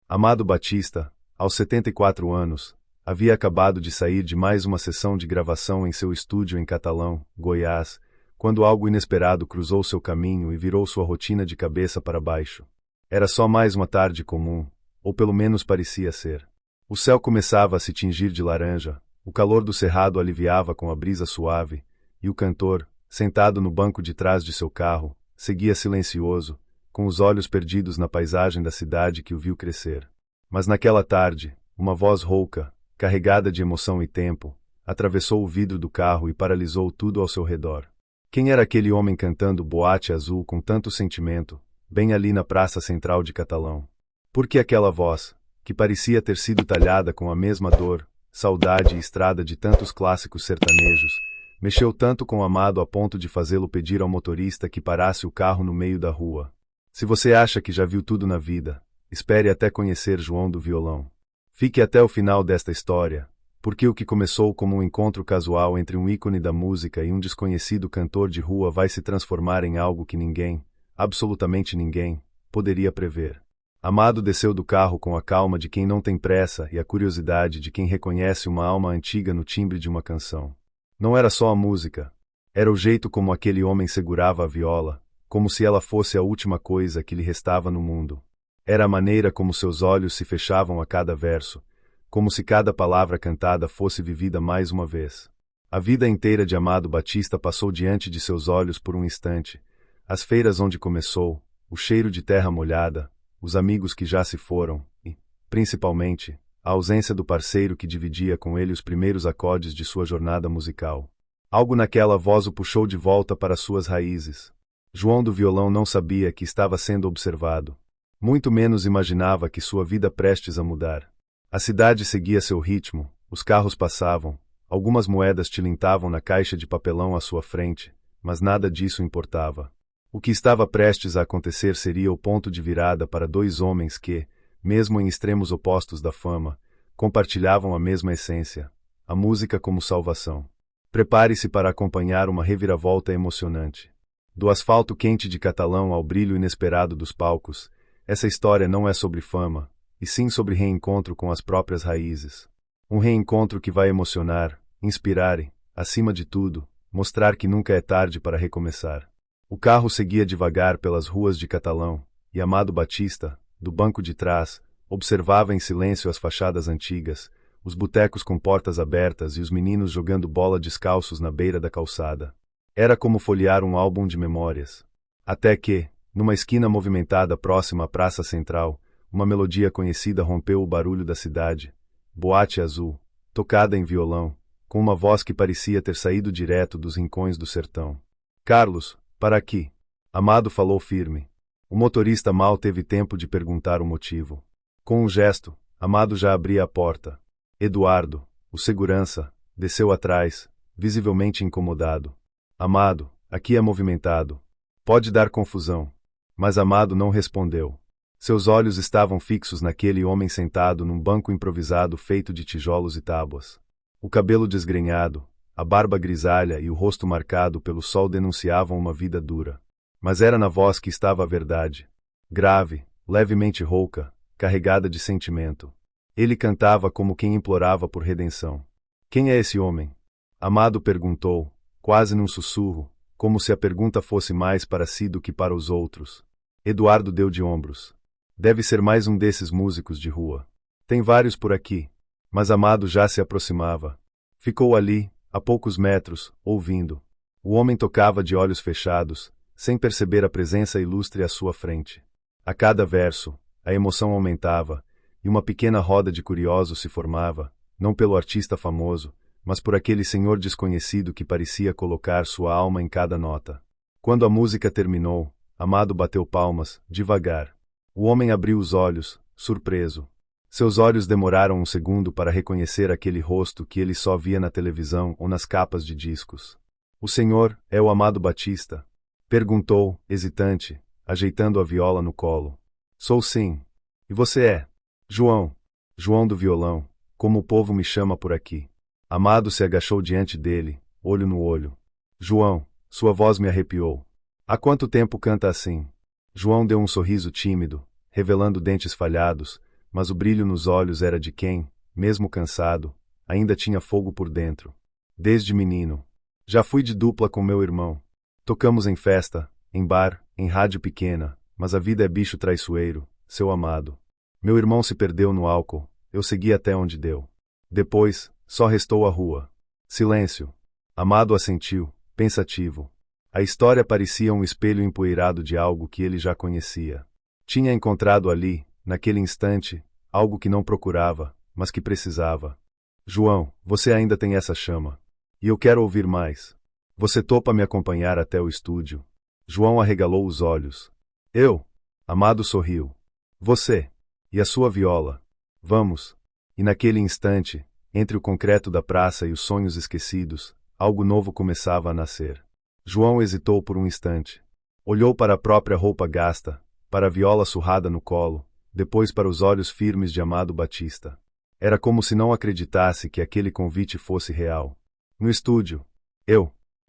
Amado Batista, aos 74 anos, havia acabado de sair de mais uma sessão de gravação em seu estúdio em Catalão, Goiás, quando algo inesperado cruzou seu caminho e virou sua rotina de cabeça para baixo. Era só mais uma tarde comum, ou pelo menos parecia ser. O céu começava a se tingir de laranja, o calor do cerrado aliviava com a brisa suave, e o cantor, sentado no banco de trás de seu carro, seguia silencioso, com os olhos perdidos na paisagem da cidade que o viu crescer. Mas naquela tarde, uma voz rouca, carregada de emoção e tempo, atravessou o vidro do carro e paralisou tudo ao seu redor. Quem era aquele homem cantando Boate Azul com tanto sentimento, bem ali na praça central de Catalão? Por que aquela voz, que parecia ter sido talhada com a mesma dor, saudade e estrada de tantos clássicos sertanejos, mexeu tanto com o amado a ponto de fazê-lo pedir ao motorista que parasse o carro no meio da rua? Se você acha que já viu tudo na vida, espere até conhecer João do Violão. Fique até o final desta história, porque o que começou como um encontro casual entre um ícone da música e um desconhecido cantor de rua vai se transformar em algo que ninguém, absolutamente ninguém, poderia prever. Amado desceu do carro com a calma de quem não tem pressa e a curiosidade de quem reconhece uma alma antiga no timbre de uma canção. Não era só a música, era o jeito como aquele homem segurava a viola, como se ela fosse a última coisa que lhe restava no mundo. Era a maneira como seus olhos se fechavam a cada verso, como se cada palavra cantada fosse vivida mais uma vez. A vida inteira de Amado Batista passou diante de seus olhos por um instante, as feiras onde começou, o cheiro de terra molhada, os amigos que já se foram e, principalmente, a ausência do parceiro que dividia com ele os primeiros acordes de sua jornada musical. Algo naquela voz o puxou de volta para suas raízes. João do Violão não sabia que estava sendo observado. Muito menos imaginava que sua vida prestes a mudar. A cidade seguia seu ritmo, os carros passavam, algumas moedas tilintavam na caixa de papelão à sua frente, mas nada disso importava. O que estava prestes a acontecer seria o ponto de virada para dois homens que, mesmo em extremos opostos da fama, compartilhavam a mesma essência, a música como salvação. Prepare-se para acompanhar uma reviravolta emocionante. Do asfalto quente de Catalão ao brilho inesperado dos palcos, essa história não é sobre fama, e sim sobre reencontro com as próprias raízes. Um reencontro que vai emocionar, inspirar e, acima de tudo, mostrar que nunca é tarde para recomeçar. O carro seguia devagar pelas ruas de Catalão, e Amado Batista, do banco de trás, observava em silêncio as fachadas antigas, os botecos com portas abertas e os meninos jogando bola descalços na beira da calçada. Era como folhear um álbum de memórias. Até que, numa esquina movimentada próxima à Praça Central, uma melodia conhecida rompeu o barulho da cidade. Boate Azul, tocada em violão, com uma voz que parecia ter saído direto dos rincões do sertão. Carlos, para aqui. Amado falou firme. O motorista mal teve tempo de perguntar o motivo. Com um gesto, Amado já abria a porta. Eduardo, o segurança, desceu atrás, visivelmente incomodado. Amado, aqui é movimentado. Pode dar confusão. Mas Amado não respondeu. Seus olhos estavam fixos naquele homem sentado num banco improvisado feito de tijolos e tábuas. O cabelo desgrenhado, a barba grisalha e o rosto marcado pelo sol denunciavam uma vida dura. Mas era na voz que estava a verdade. Grave, levemente rouca, carregada de sentimento. Ele cantava como quem implorava por redenção. Quem é esse homem? Amado perguntou, quase num sussurro, como se a pergunta fosse mais para si do que para os outros. Eduardo deu de ombros. Deve ser mais um desses músicos de rua. Tem vários por aqui. Mas Amado já se aproximava. Ficou ali, a poucos metros, ouvindo. O homem tocava de olhos fechados, sem perceber a presença ilustre à sua frente. A cada verso, a emoção aumentava, e uma pequena roda de curiosos se formava, não pelo artista famoso, mas por aquele senhor desconhecido que parecia colocar sua alma em cada nota. Quando a música terminou, Amado bateu palmas, devagar. O homem abriu os olhos, surpreso. Seus olhos demoraram um segundo para reconhecer aquele rosto que ele só via na televisão ou nas capas de discos. O senhor é o Amado Batista? Perguntou, hesitante, ajeitando a viola no colo. Sou sim. E você é? João. João do Violão, como o povo me chama por aqui. Amado se agachou diante dele, olho no olho. João, sua voz me arrepiou. Há quanto tempo canta assim? João deu um sorriso tímido, revelando dentes falhados, mas o brilho nos olhos era de quem, mesmo cansado, ainda tinha fogo por dentro. Desde menino. Já fui de dupla com meu irmão. Tocamos em festa, em bar, em rádio pequena, mas a vida é bicho traiçoeiro, seu amado. Meu irmão se perdeu no álcool, eu segui até onde deu. Depois, só restou a rua. Silêncio. Amado assentiu, pensativo. A história parecia um espelho empoeirado de algo que ele já conhecia. Tinha encontrado ali, naquele instante, algo que não procurava, mas que precisava. João, você ainda tem essa chama. E eu quero ouvir mais. Você topa me acompanhar até o estúdio? João arregalou os olhos. Eu? Amado sorriu. Você? E a sua viola? Vamos. E naquele instante, entre o concreto da praça e os sonhos esquecidos, algo novo começava a nascer. João hesitou por um instante. Olhou para a própria roupa gasta, para a viola surrada no colo, depois para os olhos firmes de Amado Batista. Era como se não acreditasse que aquele convite fosse real. No estúdio.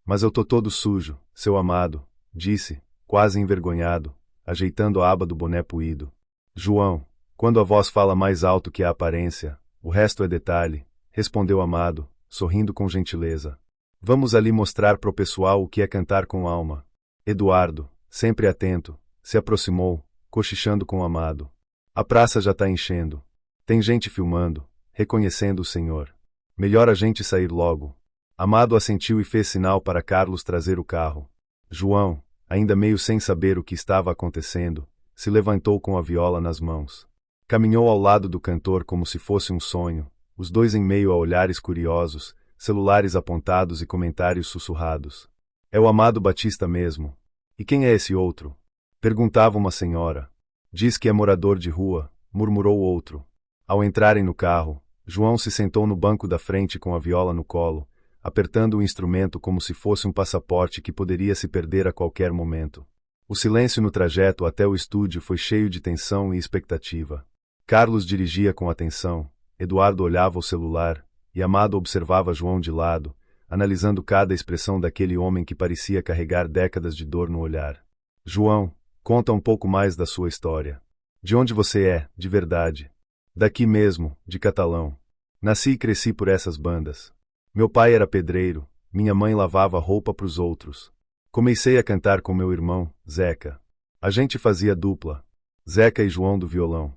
Mas eu tô todo sujo, seu amado, disse, quase envergonhado, ajeitando a aba do boné puído. João, quando a voz fala mais alto que a aparência, o resto é detalhe, respondeu Amado, sorrindo com gentileza. Vamos ali mostrar pro pessoal o que é cantar com alma. Eduardo, sempre atento, se aproximou, cochichando com Amado. A praça já tá enchendo. Tem gente filmando, reconhecendo o senhor. Melhor a gente sair logo. Amado assentiu e fez sinal para Carlos trazer o carro. João, ainda meio sem saber o que estava acontecendo, se levantou com a viola nas mãos. Caminhou ao lado do cantor como se fosse um sonho, os dois em meio a olhares curiosos, celulares apontados e comentários sussurrados. É o Amado Batista mesmo. E quem é esse outro? Perguntava uma senhora. Diz que é morador de rua, murmurou outro. Ao entrarem no carro, João se sentou no banco da frente com a viola no colo, apertando o instrumento como se fosse um passaporte que poderia se perder a qualquer momento. O silêncio no trajeto até o estúdio foi cheio de tensão e expectativa. Carlos dirigia com atenção, Eduardo olhava o celular, e Amado observava João de lado, analisando cada expressão daquele homem que parecia carregar décadas de dor no olhar. João, conta um pouco mais da sua história. De onde você é, de verdade? Daqui mesmo, de Catalão. Nasci e cresci por essas bandas. Meu pai era pedreiro, minha mãe lavava roupa pros outros. Comecei a cantar com meu irmão, Zeca. A gente fazia dupla, Zeca e João do violão.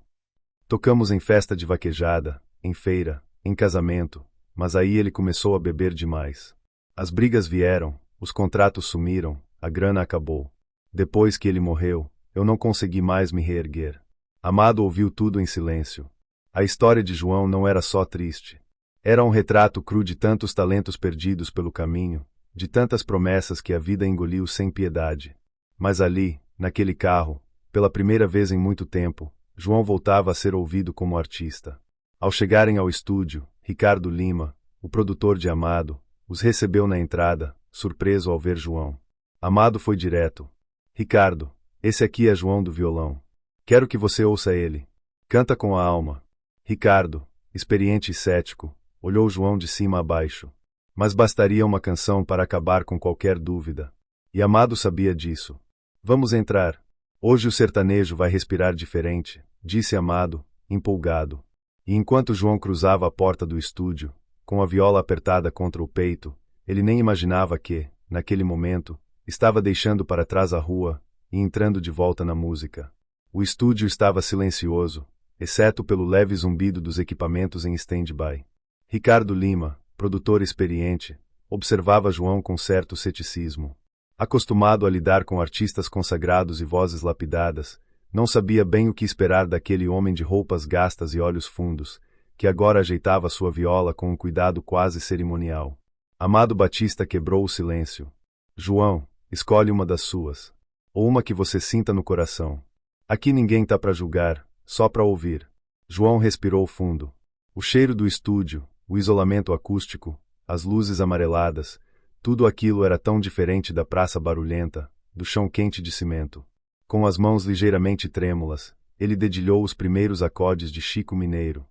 Tocamos em festa de vaquejada, em feira, em casamento, mas aí ele começou a beber demais. As brigas vieram, os contratos sumiram, a grana acabou. Depois que ele morreu, eu não consegui mais me reerguer. Amado ouviu tudo em silêncio. A história de João não era só triste. Era um retrato cru de tantos talentos perdidos pelo caminho, de tantas promessas que a vida engoliu sem piedade. Mas ali, naquele carro, pela primeira vez em muito tempo, João voltava a ser ouvido como artista. Ao chegarem ao estúdio, Ricardo Lima, o produtor de Amado, os recebeu na entrada, surpreso ao ver João. Amado foi direto. Ricardo, esse aqui é João do violão. Quero que você ouça ele. Canta com a alma. Ricardo, experiente e cético, olhou João de cima a baixo. Mas bastaria uma canção para acabar com qualquer dúvida. E Amado sabia disso. Vamos entrar. Hoje o sertanejo vai respirar diferente, disse Amado, empolgado. E enquanto João cruzava a porta do estúdio, com a viola apertada contra o peito, ele nem imaginava que, naquele momento, estava deixando para trás a rua e entrando de volta na música. O estúdio estava silencioso, exceto pelo leve zumbido dos equipamentos em stand-by. Ricardo Lima, produtor experiente, observava João com certo ceticismo. Acostumado a lidar com artistas consagrados e vozes lapidadas, não sabia bem o que esperar daquele homem de roupas gastas e olhos fundos, que agora ajeitava sua viola com um cuidado quase cerimonial. Amado Batista quebrou o silêncio. João, escolhe uma das suas. Ou uma que você sinta no coração. Aqui ninguém tá para julgar, só para ouvir. João respirou fundo. O cheiro do estúdio, o isolamento acústico, as luzes amareladas, tudo aquilo era tão diferente da praça barulhenta, do chão quente de cimento. Com as mãos ligeiramente trêmulas, ele dedilhou os primeiros acordes de Chico Mineiro.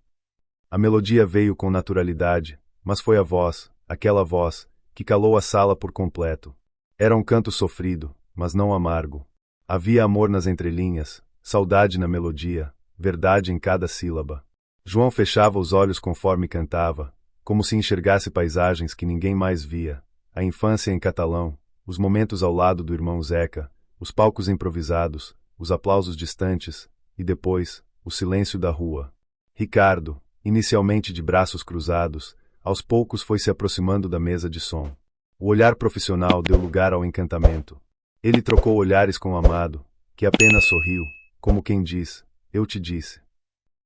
A melodia veio com naturalidade, mas foi a voz, aquela voz, que calou a sala por completo. Era um canto sofrido, mas não amargo. Havia amor nas entrelinhas, saudade na melodia, verdade em cada sílaba. João fechava os olhos conforme cantava, como se enxergasse paisagens que ninguém mais via, a infância em catalão, os momentos ao lado do irmão Zeca, os palcos improvisados, os aplausos distantes, e depois, o silêncio da rua. Ricardo, inicialmente de braços cruzados, aos poucos foi se aproximando da mesa de som. O olhar profissional deu lugar ao encantamento. Ele trocou olhares com o Amado, que apenas sorriu, como quem diz, eu te disse.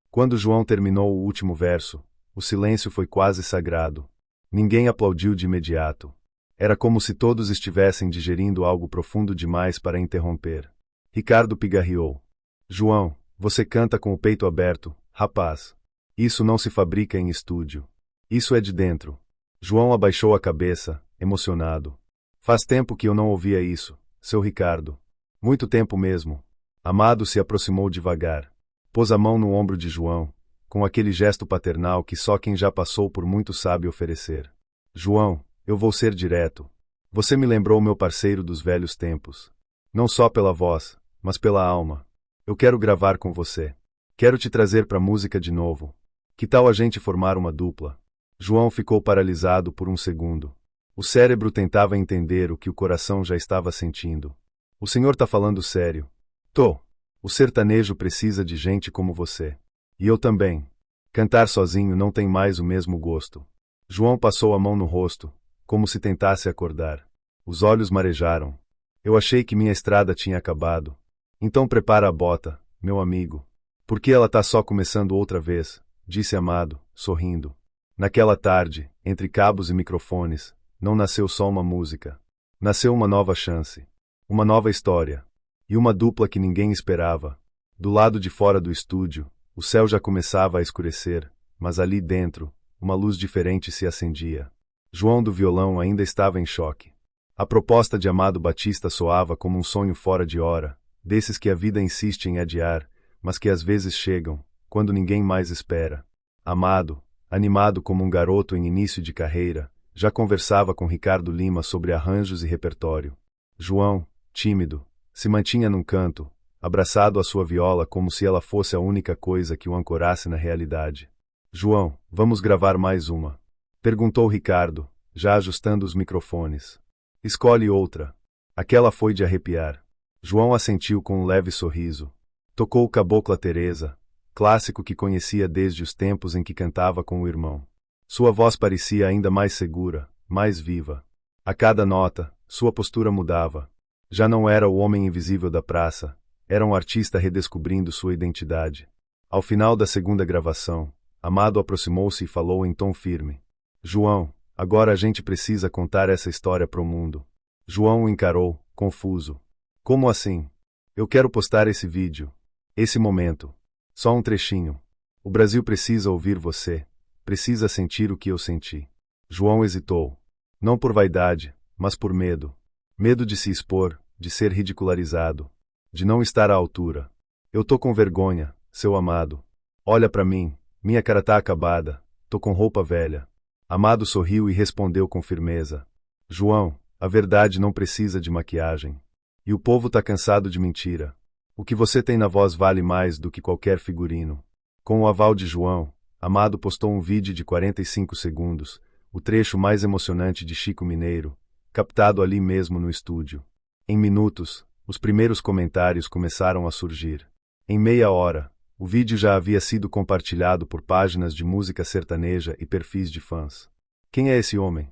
Quando João terminou o último verso, o silêncio foi quase sagrado. Ninguém aplaudiu de imediato. Era como se todos estivessem digerindo algo profundo demais para interromper. Ricardo pigarreou. João, você canta com o peito aberto, rapaz. Isso não se fabrica em estúdio. Isso é de dentro. João abaixou a cabeça, emocionado. Faz tempo que eu não ouvia isso, seu Ricardo. Muito tempo mesmo. Amado se aproximou devagar. Pôs a mão no ombro de João, com aquele gesto paternal que só quem já passou por muito sabe oferecer. João, eu vou ser direto. Você me lembrou meu parceiro dos velhos tempos. Não só pela voz, mas pela alma. Eu quero gravar com você. Quero te trazer pra música de novo. Que tal a gente formar uma dupla? João ficou paralisado por um segundo. O cérebro tentava entender o que o coração já estava sentindo. O senhor tá falando sério? Tô. O sertanejo precisa de gente como você. E eu também. Cantar sozinho não tem mais o mesmo gosto. João passou a mão no rosto, como se tentasse acordar. Os olhos marejaram. Eu achei que minha estrada tinha acabado. Então prepara a bota, meu amigo. Porque ela tá só começando outra vez, disse Amado, sorrindo. Naquela tarde, entre cabos e microfones, não nasceu só uma música. Nasceu uma nova chance. Uma nova história. E uma dupla que ninguém esperava. Do lado de fora do estúdio, o céu já começava a escurecer, mas ali dentro, uma luz diferente se acendia. João do violão ainda estava em choque. A proposta de Amado Batista soava como um sonho fora de hora, desses que a vida insiste em adiar, mas que às vezes chegam, quando ninguém mais espera. Amado, animado como um garoto em início de carreira, já conversava com Ricardo Lima sobre arranjos e repertório. João, tímido, se mantinha num canto, abraçado à sua viola como se ela fosse a única coisa que o ancorasse na realidade. João, vamos gravar mais uma? Perguntou Ricardo, já ajustando os microfones. Escolhe outra. Aquela foi de arrepiar. João assentiu com um leve sorriso. Tocou Cabocla Teresa, clássico que conhecia desde os tempos em que cantava com o irmão. Sua voz parecia ainda mais segura, mais viva. A cada nota, sua postura mudava. Já não era o homem invisível da praça, era um artista redescobrindo sua identidade. Ao final da segunda gravação, Amado aproximou-se e falou em tom firme. João, agora a gente precisa contar essa história pro mundo. João o encarou, confuso. Como assim? Eu quero postar esse vídeo. Esse momento. Só um trechinho. O Brasil precisa ouvir você. Precisa sentir o que eu senti. João hesitou. Não por vaidade, mas por medo. Medo de se expor, de ser ridicularizado. De não estar à altura. Eu tô com vergonha, seu Amado. Olha pra mim, minha cara tá acabada. Tô com roupa velha. Amado sorriu e respondeu com firmeza. João, a verdade não precisa de maquiagem. E o povo tá cansado de mentira. O que você tem na voz vale mais do que qualquer figurino. Com o aval de João, Amado postou um vídeo de 45 segundos, o trecho mais emocionante de Chico Mineiro, captado ali mesmo no estúdio. Em minutos, os primeiros comentários começaram a surgir. Em meia hora, o vídeo já havia sido compartilhado por páginas de música sertaneja e perfis de fãs. Quem é esse homem?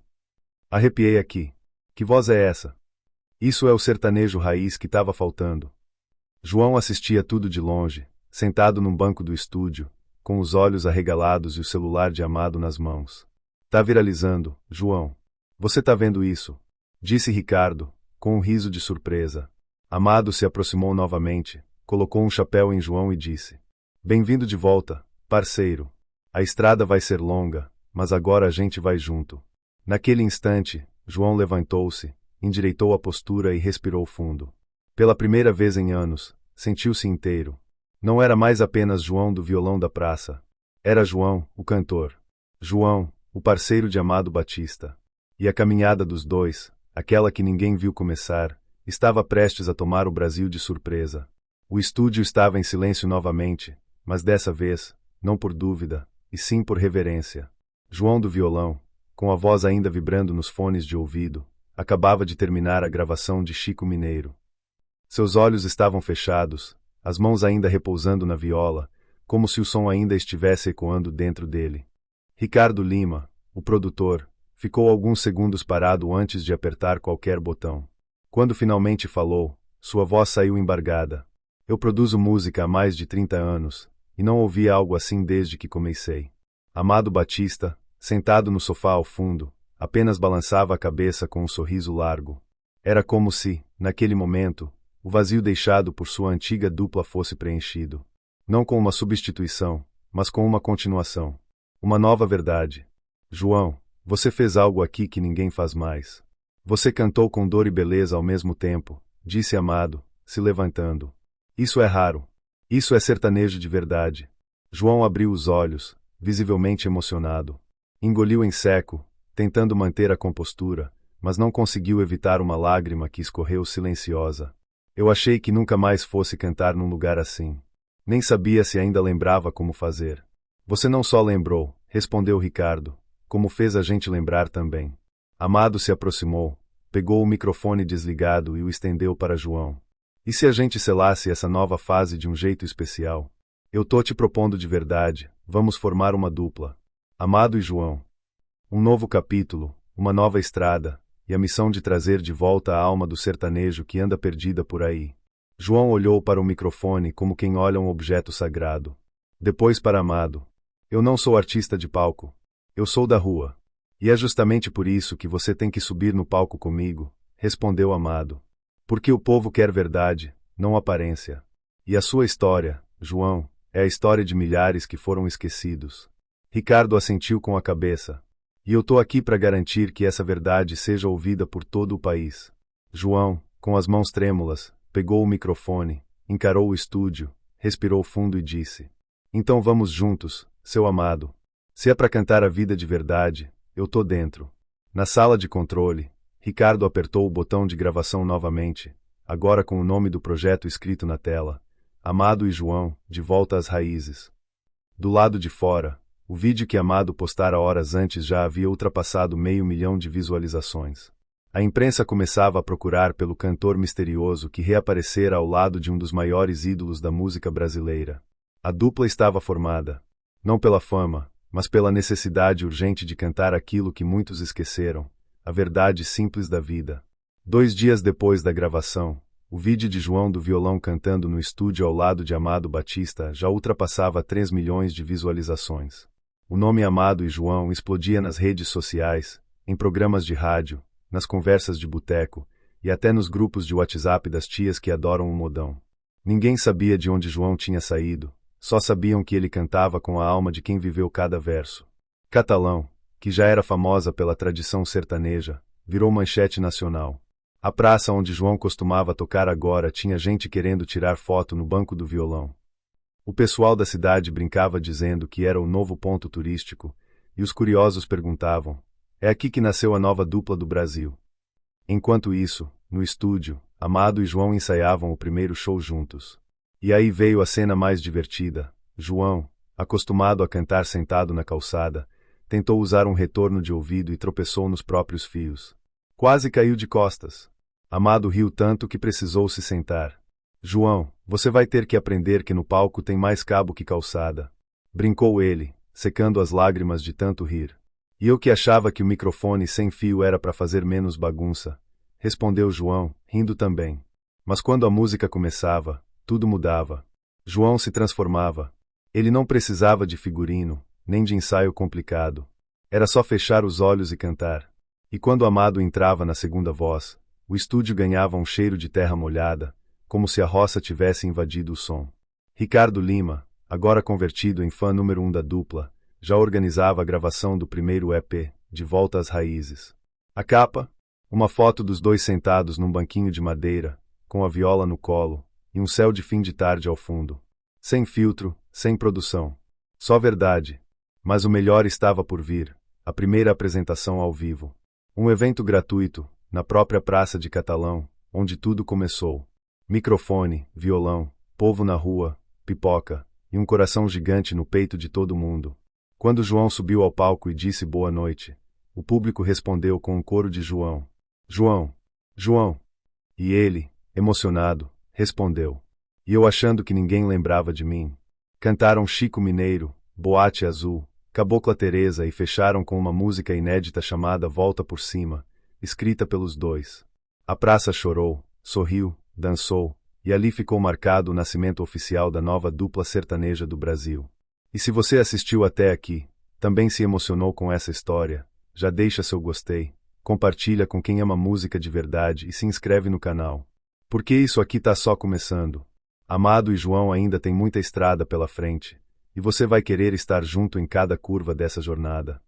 Arrepiei aqui. Que voz é essa? Isso é o sertanejo raiz que estava faltando. João assistia tudo de longe, sentado num banco do estúdio, com os olhos arregalados e o celular de Amado nas mãos. Tá viralizando, João. Você tá vendo isso? Disse Ricardo, com um riso de surpresa. Amado se aproximou novamente, colocou um chapéu em João e disse: Bem-vindo de volta, parceiro. A estrada vai ser longa, mas agora a gente vai junto. Naquele instante, João levantou-se, endireitou a postura e respirou fundo. Pela primeira vez em anos, sentiu-se inteiro. Não era mais apenas João do violão da praça. Era João, o cantor. João, o parceiro de Amado Batista. E a caminhada dos dois, aquela que ninguém viu começar, estava prestes a tomar o Brasil de surpresa. O estúdio estava em silêncio novamente, mas dessa vez, não por dúvida, e sim por reverência. João do violão, com a voz ainda vibrando nos fones de ouvido, acabava de terminar a gravação de Chico Mineiro. Seus olhos estavam fechados, as mãos ainda repousando na viola, como se o som ainda estivesse ecoando dentro dele. Ricardo Lima, o produtor, ficou alguns segundos parado antes de apertar qualquer botão. Quando finalmente falou, sua voz saiu embargada. Eu produzo música há mais de 30 anos, e não ouvi algo assim desde que comecei. Amado Batista, sentado no sofá ao fundo, apenas balançava a cabeça com um sorriso largo. Era como se, naquele momento, o vazio deixado por sua antiga dupla fosse preenchido. Não com uma substituição, mas com uma continuação. Uma nova verdade. João, você fez algo aqui que ninguém faz mais. Você cantou com dor e beleza ao mesmo tempo, disse Amado, se levantando. Isso é raro. Isso é sertanejo de verdade. João abriu os olhos, visivelmente emocionado. Engoliu em seco, tentando manter a compostura, mas não conseguiu evitar uma lágrima que escorreu silenciosa. Eu achei que nunca mais fosse cantar num lugar assim. Nem sabia se ainda lembrava como fazer. Você não só lembrou, respondeu Ricardo, como fez a gente lembrar também. Amado se aproximou, pegou o microfone desligado e o estendeu para João. E se a gente selasse essa nova fase de um jeito especial? Eu tô te propondo de verdade, vamos formar uma dupla. Amado e João. Um novo capítulo, uma nova estrada, e a missão de trazer de volta a alma do sertanejo que anda perdida por aí. João olhou para o microfone como quem olha um objeto sagrado. Depois para Amado. Eu não sou artista de palco. Eu sou da rua. E é justamente por isso que você tem que subir no palco comigo, respondeu Amado. Porque o povo quer verdade, não aparência. E a sua história, João, é a história de milhares que foram esquecidos. Ricardo assentiu com a cabeça. E eu tô aqui para garantir que essa verdade seja ouvida por todo o país. João, com as mãos trêmulas, pegou o microfone, encarou o estúdio, respirou fundo e disse: Então vamos juntos, seu Amado. Se é para cantar a vida de verdade, eu tô dentro. Na sala de controle, Ricardo apertou o botão de gravação novamente, agora com o nome do projeto escrito na tela. Amado e João, de volta às raízes. Do lado de fora, o vídeo que Amado postara horas antes já havia ultrapassado 500 mil de visualizações. A imprensa começava a procurar pelo cantor misterioso que reaparecera ao lado de um dos maiores ídolos da música brasileira. A dupla estava formada, não pela fama, mas pela necessidade urgente de cantar aquilo que muitos esqueceram, a verdade simples da vida. 2 dias depois da gravação, o vídeo de João do violão cantando no estúdio ao lado de Amado Batista já ultrapassava 3 milhões de visualizações. O nome Amado e João explodia nas redes sociais, em programas de rádio, nas conversas de boteco, e até nos grupos de WhatsApp das tias que adoram o modão. Ninguém sabia de onde João tinha saído, só sabiam que ele cantava com a alma de quem viveu cada verso. Catalão, que já era famosa pela tradição sertaneja, virou manchete nacional. A praça onde João costumava tocar agora tinha gente querendo tirar foto no banco do violão. O pessoal da cidade brincava dizendo que era o novo ponto turístico, e os curiosos perguntavam: é aqui que nasceu a nova dupla do Brasil. Enquanto isso, no estúdio, Amado e João ensaiavam o primeiro show juntos. E aí veio a cena mais divertida. João, acostumado a cantar sentado na calçada, tentou usar um retorno de ouvido e tropeçou nos próprios fios. Quase caiu de costas. Amado riu tanto que precisou se sentar. João, você vai ter que aprender que no palco tem mais cabo que calçada. Brincou ele, secando as lágrimas de tanto rir. E eu que achava que o microfone sem fio era para fazer menos bagunça, respondeu João, rindo também. Mas quando a música começava, tudo mudava. João se transformava. Ele não precisava de figurino, nem de ensaio complicado. Era só fechar os olhos e cantar. E quando Amado entrava na segunda voz, o estúdio ganhava um cheiro de terra molhada, como se a roça tivesse invadido o som. Ricardo Lima, agora convertido em fã número 1 da dupla, já organizava a gravação do primeiro EP, De Volta às Raízes. A capa? Uma foto dos dois sentados num banquinho de madeira, com a viola no colo, e um céu de fim de tarde ao fundo. Sem filtro, sem produção. Só verdade. Mas o melhor estava por vir, a primeira apresentação ao vivo. Um evento gratuito, na própria Praça de Catalão, onde tudo começou. Microfone, violão, povo na rua, pipoca, e um coração gigante no peito de todo mundo. Quando João subiu ao palco e disse boa noite, o público respondeu com um coro de João. João! João! E ele, emocionado, respondeu. E eu achando que ninguém lembrava de mim. Cantaram Chico Mineiro, Boate Azul, Cabocla Teresa e fecharam com uma música inédita chamada Volta por Cima, escrita pelos dois. A praça chorou, sorriu, dançou, e ali ficou marcado o nascimento oficial da nova dupla sertaneja do Brasil. E se você assistiu até aqui, também se emocionou com essa história, já deixa seu gostei, compartilha com quem ama música de verdade e se inscreve no canal. Porque isso aqui tá só começando. Amado e João ainda tem muita estrada pela frente, e você vai querer estar junto em cada curva dessa jornada.